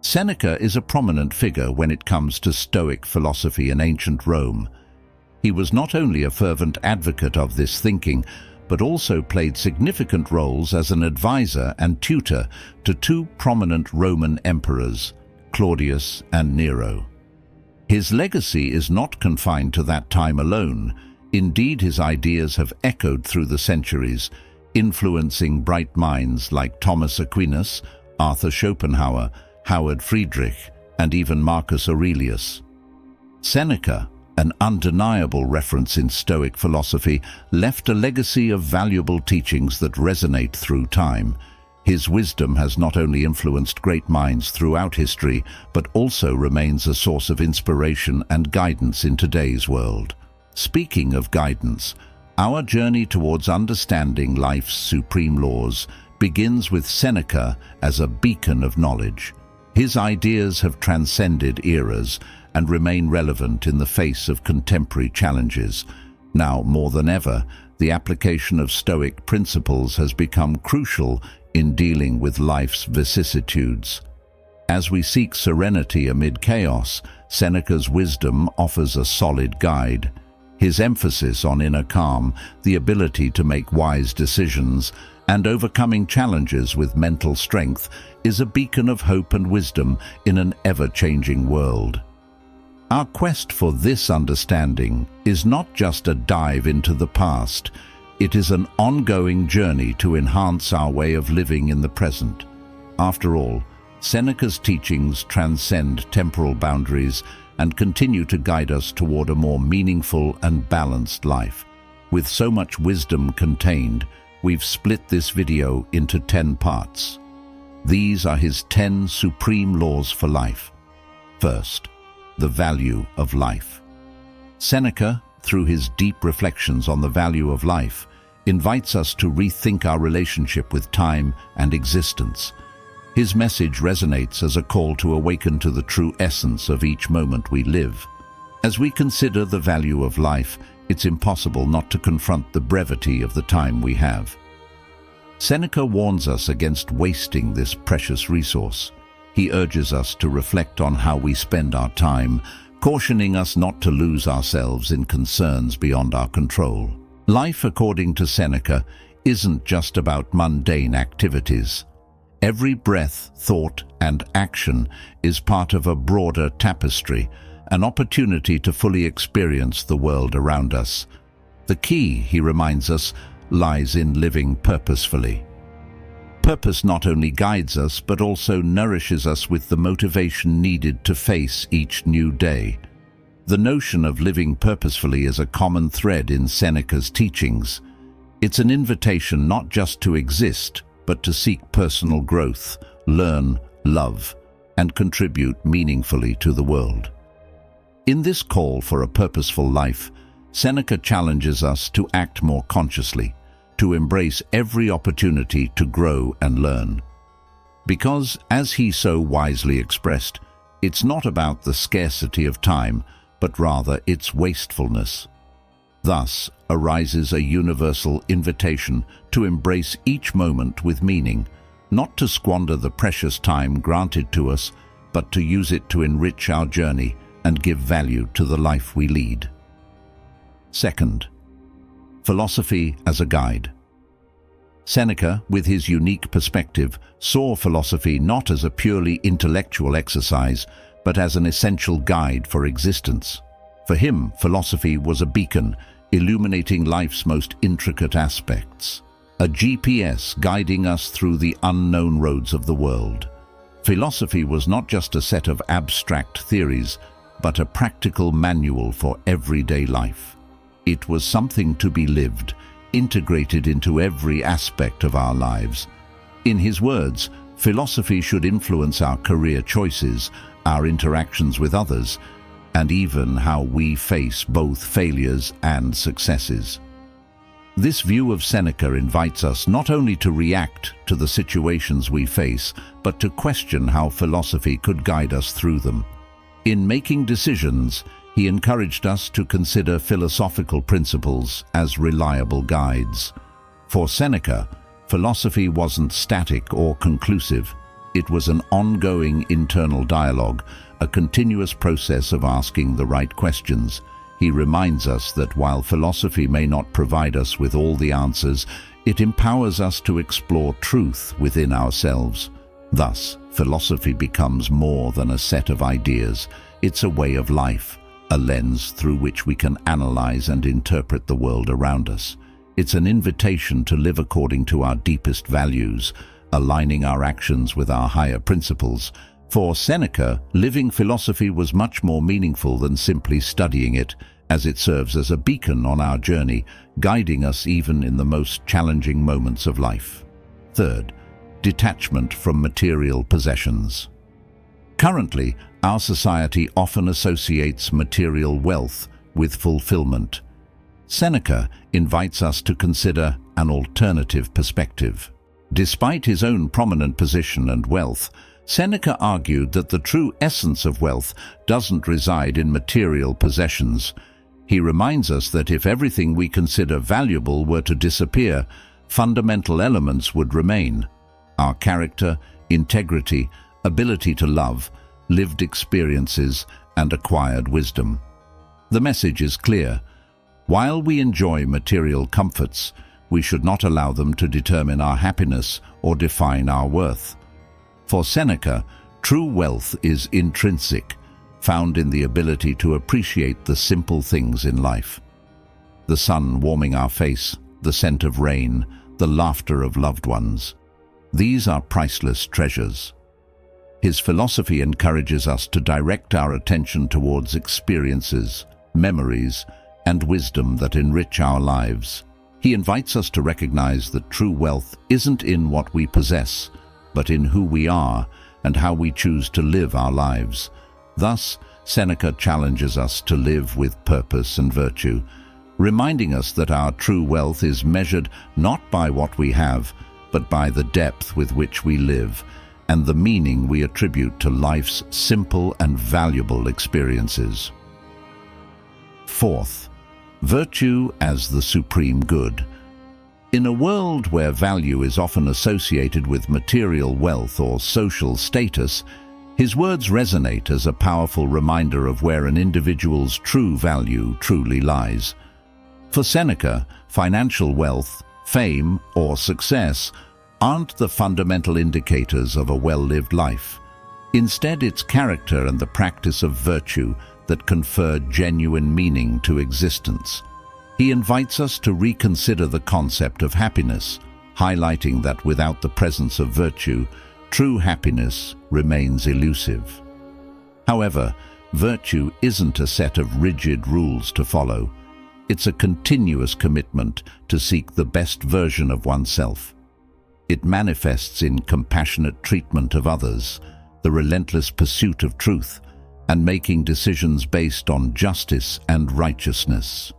Seneca is a prominent figure when it comes to Stoic philosophy in ancient Rome. He was not only a fervent advocate of this thinking, but also played significant roles as an advisor and tutor to two prominent Roman emperors, Claudius and Nero. His legacy is not confined to that time alone. Indeed, his ideas have echoed through the centuries, influencing bright minds like Thomas Aquinas, Arthur Schopenhauer, Howard Friedrich, and even Marcus Aurelius. Seneca, an undeniable reference in Stoic philosophy, left a legacy of valuable teachings that resonate through time. His wisdom has not only influenced great minds throughout history, but also remains a source of inspiration and guidance in today's world. Speaking of guidance, our journey towards understanding life's supreme laws begins with Seneca as a beacon of knowledge. His ideas have transcended eras and remain relevant in the face of contemporary challenges. Now, more than ever, the application of Stoic principles has become crucial in dealing with life's vicissitudes. As we seek serenity amid chaos, Seneca's wisdom offers a solid guide. His emphasis on inner calm, the ability to make wise decisions, and overcoming challenges with mental strength is a beacon of hope and wisdom in an ever-changing world. Our quest for this understanding is not just a dive into the past, it is an ongoing journey to enhance our way of living in the present. After all, Seneca's teachings transcend temporal boundaries and continue to guide us toward a more meaningful and balanced life. With so much wisdom contained, we've split this video into 10 parts. These are his 10 supreme laws for life. First, the value of life. Seneca, through his deep reflections on the value of life, invites us to rethink our relationship with time and existence. His message resonates as a call to awaken to the true essence of each moment we live. As we consider the value of life, it's impossible not to confront the brevity of the time we have. Seneca warns us against wasting this precious resource. He urges us to reflect on how we spend our time, cautioning us not to lose ourselves in concerns beyond our control. Life, according to Seneca, isn't just about mundane activities. Every breath, thought, and action is part of a broader tapestry, an opportunity to fully experience the world around us. The key, he reminds us, lies in living purposefully. Purpose not only guides us, but also nourishes us with the motivation needed to face each new day. The notion of living purposefully is a common thread in Seneca's teachings. It's an invitation not just to exist, but to seek personal growth, learn, love, and contribute meaningfully to the world. In this call for a purposeful life, Seneca challenges us to act more consciously, to embrace every opportunity to grow and learn. Because, as he so wisely expressed, it's not about the scarcity of time, but rather its wastefulness. Thus arises a universal invitation to embrace each moment with meaning, not to squander the precious time granted to us, but to use it to enrich our journey and give value to the life we lead. Second, philosophy as a guide. Seneca, with his unique perspective, saw philosophy not as a purely intellectual exercise, but as an essential guide for existence. For him, philosophy was a beacon, illuminating life's most intricate aspects, a GPS guiding us through the unknown roads of the world. Philosophy was not just a set of abstract theories, but a practical manual for everyday life. It was something to be lived, integrated into every aspect of our lives. In his words, philosophy should influence our career choices, our interactions with others, and even how we face both failures and successes. This view of Seneca invites us not only to react to the situations we face, but to question how philosophy could guide us through them. In making decisions, he encouraged us to consider philosophical principles as reliable guides. For Seneca, philosophy wasn't static or conclusive. It was an ongoing internal dialogue, a continuous process of asking the right questions. He reminds us that while philosophy may not provide us with all the answers, it empowers us to explore truth within ourselves. Thus, philosophy becomes more than a set of ideas. It's a way of life, a lens through which we can analyze and interpret the world around us. It's an invitation to live according to our deepest values, aligning our actions with our higher principles. For Seneca, living philosophy was much more meaningful than simply studying it, as it serves as a beacon on our journey, guiding us even in the most challenging moments of life. Third, detachment from material possessions. Currently, our society often associates material wealth with fulfillment. Seneca invites us to consider an alternative perspective. Despite his own prominent position and wealth, Seneca argued that the true essence of wealth doesn't reside in material possessions. He reminds us that if everything we consider valuable were to disappear, fundamental elements would remain: our character, integrity, ability to love, lived experiences, and acquired wisdom. The message is clear. While we enjoy material comforts, we should not allow them to determine our happiness or define our worth. For Seneca, true wealth is intrinsic, found in the ability to appreciate the simple things in life. The sun warming our face, the scent of rain, the laughter of loved ones. These are priceless treasures. His philosophy encourages us to direct our attention towards experiences, memories, and wisdom that enrich our lives. He invites us to recognize that true wealth isn't in what we possess, but in who we are and how we choose to live our lives. Thus, Seneca challenges us to live with purpose and virtue, reminding us that our true wealth is measured not by what we have, but by the depth with which we live and the meaning we attribute to life's simple and valuable experiences. Fourth, virtue as the supreme good. In a world where value is often associated with material wealth or social status, his words resonate as a powerful reminder of where an individual's true value truly lies. For Seneca, financial wealth, fame, or success aren't the fundamental indicators of a well-lived life. Instead, it's character and the practice of virtue that confer genuine meaning to existence. He invites us to reconsider the concept of happiness, highlighting that without the presence of virtue, true happiness remains elusive. However, virtue isn't a set of rigid rules to follow. It's a continuous commitment to seek the best version of oneself. It manifests in compassionate treatment of others, the relentless pursuit of truth, and making decisions based on justice and righteousness.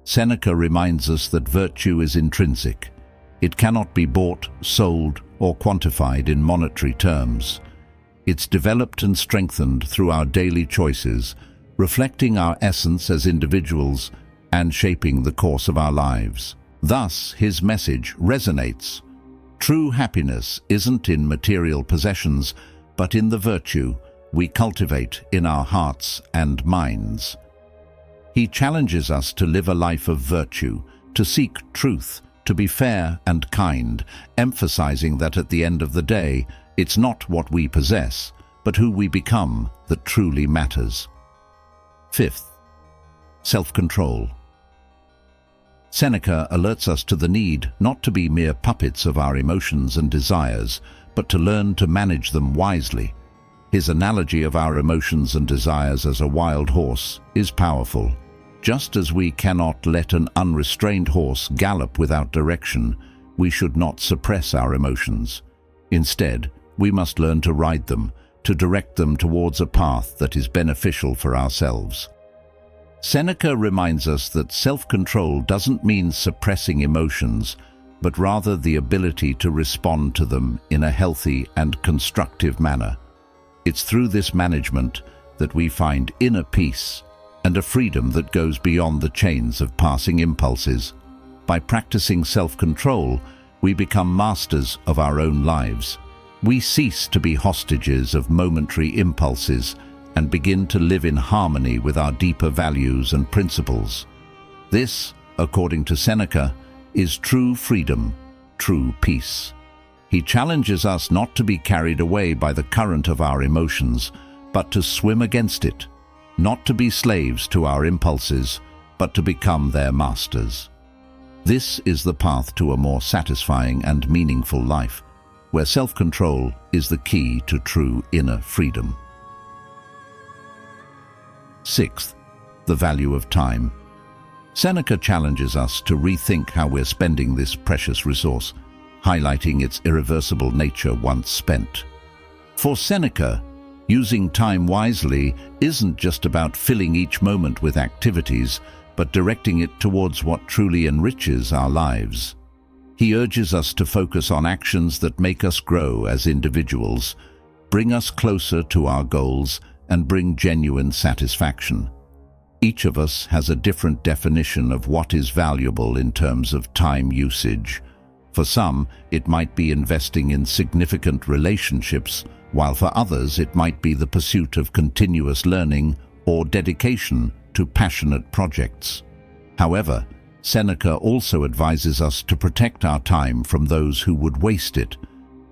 Seneca reminds us that virtue is intrinsic. It cannot be bought, sold, or quantified in monetary terms. It's developed and strengthened through our daily choices, reflecting our essence as individuals and shaping the course of our lives. Thus, his message resonates. True happiness isn't in material possessions, but in the virtue we cultivate in our hearts and minds. He challenges us to live a life of virtue, to seek truth, to be fair and kind, emphasizing that at the end of the day, it's not what we possess, but who we become that truly matters. Fifth, self-control. Seneca alerts us to the need not to be mere puppets of our emotions and desires, but to learn to manage them wisely. His analogy of our emotions and desires as a wild horse is powerful. Just as we cannot let an unrestrained horse gallop without direction, we should not suppress our emotions. Instead, we must learn to ride them, to direct them towards a path that is beneficial for ourselves. Seneca reminds us that self-control doesn't mean suppressing emotions, but rather the ability to respond to them in a healthy and constructive manner. It's through this management that we find inner peace and a freedom that goes beyond the chains of passing impulses. By practicing self-control, we become masters of our own lives. we cease to be hostages of momentary impulses and begin to live in harmony with our deeper values and principles. This, according to Seneca, is true freedom, true peace. He challenges us not to be carried away by the current of our emotions, but to swim against it, not to be slaves to our impulses, but to become their masters. This is the path to a more satisfying and meaningful life, where self-control is the key to true inner freedom. Sixth, the value of time. Seneca challenges us to rethink how we're spending this precious resource, highlighting its irreversible nature once spent. For Seneca, using time wisely isn't just about filling each moment with activities, but directing it towards what truly enriches our lives. He urges us to focus on actions that make us grow as individuals, bring us closer to our goals, and bring genuine satisfaction. Each of us has a different definition of what is valuable in terms of time usage. For some, it might be investing in significant relationships, while for others it might be the pursuit of continuous learning or dedication to passionate projects. However, Seneca also advises us to protect our time from those who would waste it.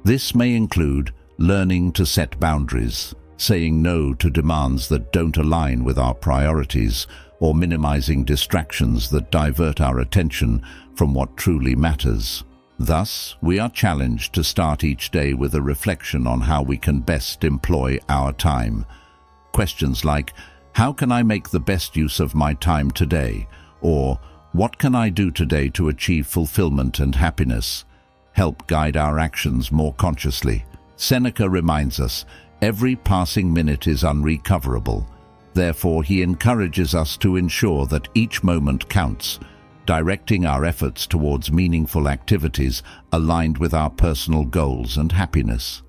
This may include learning to set boundaries, saying no to demands that don't align with our priorities, or minimizing distractions that divert our attention from what truly matters. Thus, we are challenged to start each day with a reflection on how we can best employ our time. Questions like, how can I make the best use of my time today? Or, what can I do today to achieve fulfillment and happiness? Help guide our actions more consciously. Seneca reminds us, every passing minute is unrecoverable. Therefore, he encourages us to ensure that each moment counts, directing our efforts towards meaningful activities aligned with our personal goals and happiness.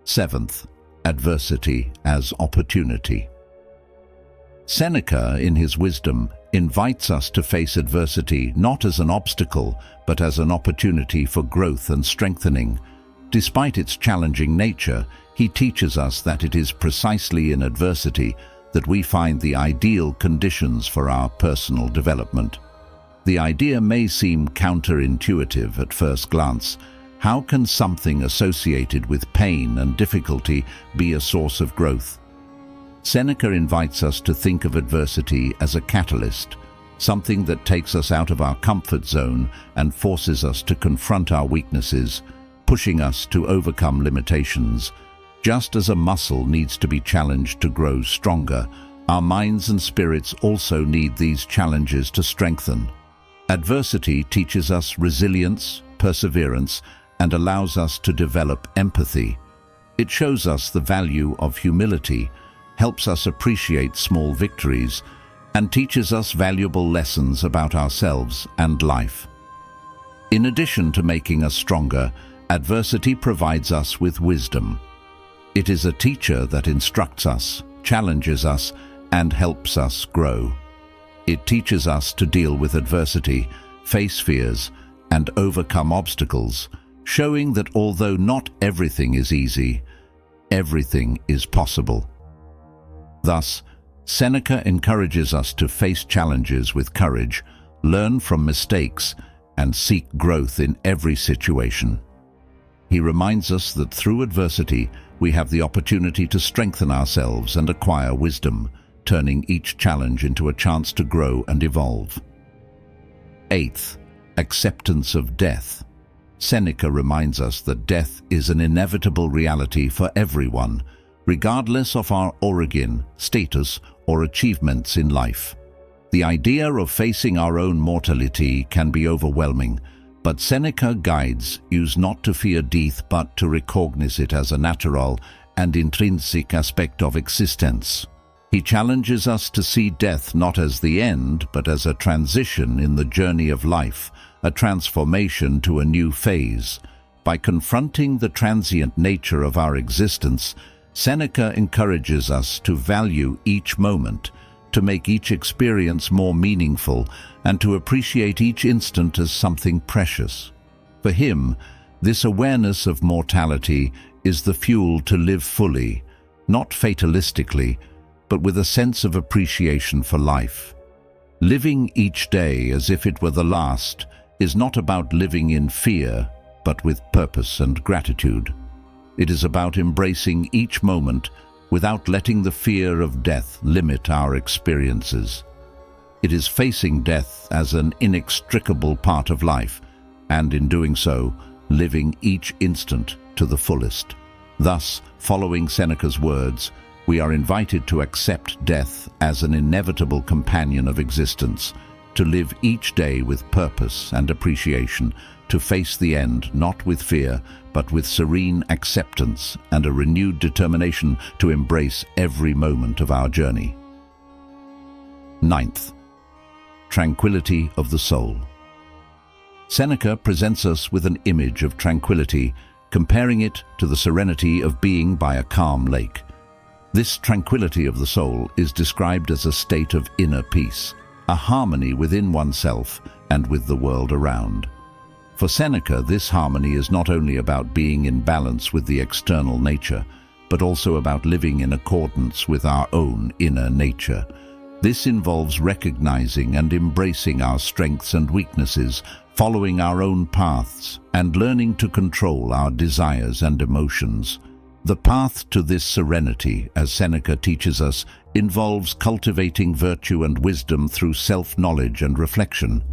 Seventh, adversity as opportunity. Seneca, in his wisdom, invites us to face adversity not as an obstacle, but as an opportunity for growth and strengthening. Despite its challenging nature, he teaches us that it is precisely in adversity that we find the ideal conditions for our personal development. The idea may seem counterintuitive at first glance. How can something associated with pain and difficulty be a source of growth? Seneca invites us to think of adversity as a catalyst, something that takes us out of our comfort zone and forces us to confront our weaknesses, pushing us to overcome limitations. Just as a muscle needs to be challenged to grow stronger, our minds and spirits also need these challenges to strengthen. Adversity teaches us resilience, perseverance, and allows us to develop empathy. It shows us the value of humility, helps us appreciate small victories, and teaches us valuable lessons about ourselves and life. In addition to making us stronger, adversity provides us with wisdom. It is a teacher that instructs us, challenges us, and helps us grow. It teaches us to deal with adversity, face fears, and overcome obstacles, showing that although not everything is easy, everything is possible. Thus, Seneca encourages us to face challenges with courage, learn from mistakes, and seek growth in every situation. He reminds us that through adversity, we have the opportunity to strengthen ourselves and acquire wisdom, turning each challenge into a chance to grow and evolve. Eighth, acceptance of death. Seneca reminds us that death is an inevitable reality for everyone, regardless of our origin, status, or achievements in life. The idea of facing our own mortality can be overwhelming, but Seneca guides us not to fear death but to recognize it as a natural and intrinsic aspect of existence. He challenges us to see death not as the end, but as a transition in the journey of life, a transformation to a new phase. By confronting the transient nature of our existence, Seneca encourages us to value each moment, to make each experience more meaningful, and to appreciate each instant as something precious. For him, this awareness of mortality is the fuel to live fully, not fatalistically, but with a sense of appreciation for life. Living each day as if it were the last is not about living in fear, but with purpose and gratitude. It is about embracing each moment without letting the fear of death limit our experiences. It is facing death as an inextricable part of life, and in doing so, living each instant to the fullest. Thus, following Seneca's words, we are invited to accept death as an inevitable companion of existence, to live each day with purpose and appreciation, to face the end not with fear, but with serene acceptance and a renewed determination to embrace every moment of our journey. Ninth, tranquility of the soul. Seneca presents us with an image of tranquility, comparing it to the serenity of being by a calm lake. This tranquility of the soul is described as a state of inner peace, a harmony within oneself and with the world around. For Seneca, this harmony is not only about being in balance with the external nature, but also about living in accordance with our own inner nature. This involves recognizing and embracing our strengths and weaknesses, following our own paths, and learning to control our desires and emotions. The path to this serenity, as Seneca teaches us, involves cultivating virtue and wisdom through self-knowledge and reflection.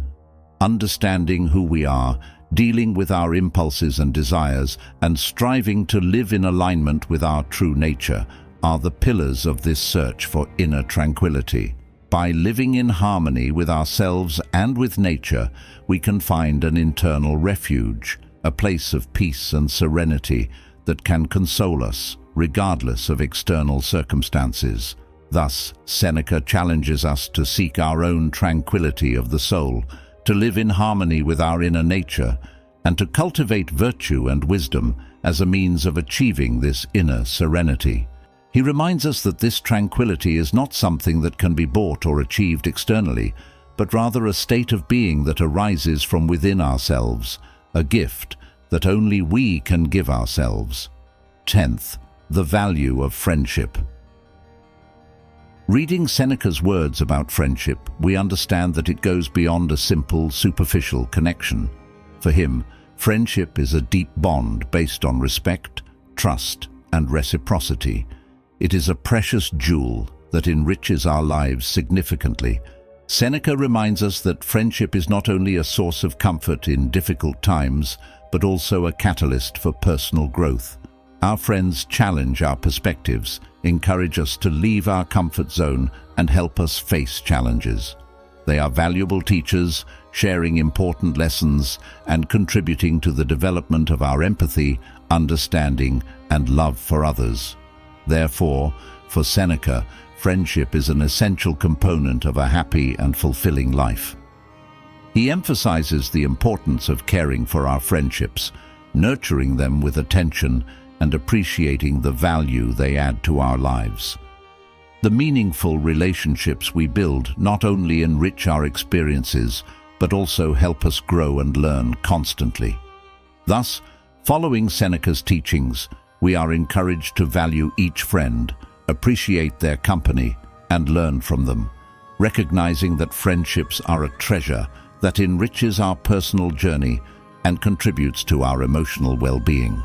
Understanding who we are, dealing with our impulses and desires, and striving to live in alignment with our true nature are the pillars of this search for inner tranquility. By living in harmony with ourselves and with nature, we can find an internal refuge, a place of peace and serenity that can console us, regardless of external circumstances. Thus, Seneca challenges us to seek our own tranquility of the soul, to live in harmony with our inner nature, and to cultivate virtue and wisdom as a means of achieving this inner serenity. He reminds us that this tranquility is not something that can be bought or achieved externally, but rather a state of being that arises from within ourselves, a gift that only we can give ourselves. 10th, the value of friendship. Reading Seneca's words about friendship, we understand that it goes beyond a simple, superficial connection. For him, friendship is a deep bond based on respect, trust, and reciprocity. It is a precious jewel that enriches our lives significantly. Seneca reminds us that friendship is not only a source of comfort in difficult times, but also a catalyst for personal growth. Our friends challenge our perspectives, encourage us to leave our comfort zone, and help us face challenges. They are valuable teachers, sharing important lessons and contributing to the development of our empathy, understanding, and love for others. Therefore, for Seneca, friendship is an essential component of a happy and fulfilling life. He emphasizes the importance of caring for our friendships, nurturing them with attention, and appreciating the value they add to our lives. The meaningful relationships we build not only enrich our experiences, but also help us grow and learn constantly. Thus, following Seneca's teachings, we are encouraged to value each friend, appreciate their company, and learn from them, recognizing that friendships are a treasure that enriches our personal journey and contributes to our emotional well-being.